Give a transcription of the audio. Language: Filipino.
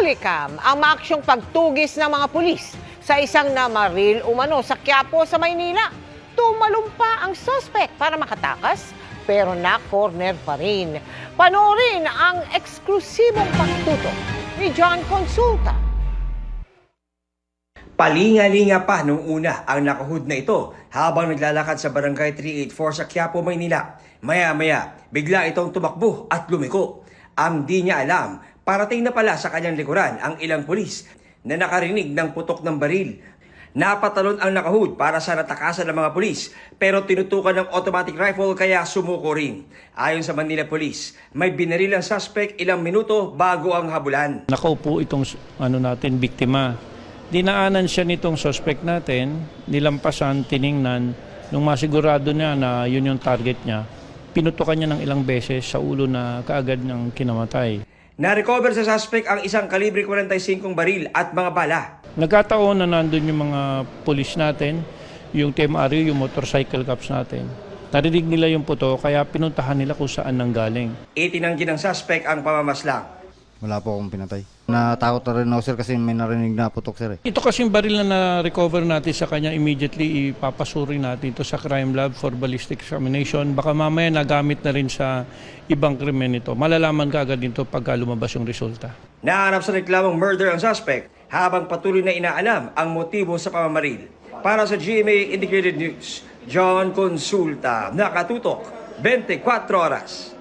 Hulicam ang maaksyong pagtugis ng mga pulis sa isang namaril umano sa Quiapo sa Maynila. Tumalumpa ang suspect para makatakas pero na-corner pa rin. Panoorin ang eksklusibong pagtutok ni John Consulta. Palinga-linga pa nung una ang nakahud na ito habang naglalakad sa Barangay 384 sa Quiapo, Maynila. Maya-maya, bigla itong tumakbo at lumiko. Ang di niya alam, parating na pala sa kanyang likuran ang ilang pulis na nakarinig ng putok ng baril. Napatalon ang nakahud para sa natakasan ng mga pulis pero tinutukan ng automatic rifle kaya sumuko rin. Ayon sa Manila Police, may binaril ang suspect ilang minuto bago ang habulan. Nakaupo itong biktima. Dinaanan siya nitong suspect natin, nilampasan, tiningnan, nung masigurado niya na yun yung target niya, pinutukan niya ng ilang beses sa ulo na kaagad niyang kinamatay. Na-recover sa suspect ang isang kalibre 45 baril at mga bala. Nagkataon na nandun yung mga pulis natin, yung TMRU, yung motorcycle cops natin. Narinig nila yung puto, kaya pinuntahan nila kung saan nanggaling. Itinanggi ng suspect ang pamamaslang. Wala po akong pinatay. Natakot na rin ako sir kasi may narinig na putok sir. Ito kasing baril na na-recover natin sa kanya, immediately ipapasuri natin ito sa crime lab for ballistic examination. Baka mamaya nagamit na rin sa ibang krimen ito. Malalaman ka agad dito pagka lumabas yung resulta. Nahanap sa reklamong murder ang suspect habang patuloy na inaalam ang motibo sa pamamaril. Para sa GMA Integrated News, John Consulta, nakatutok 24 oras.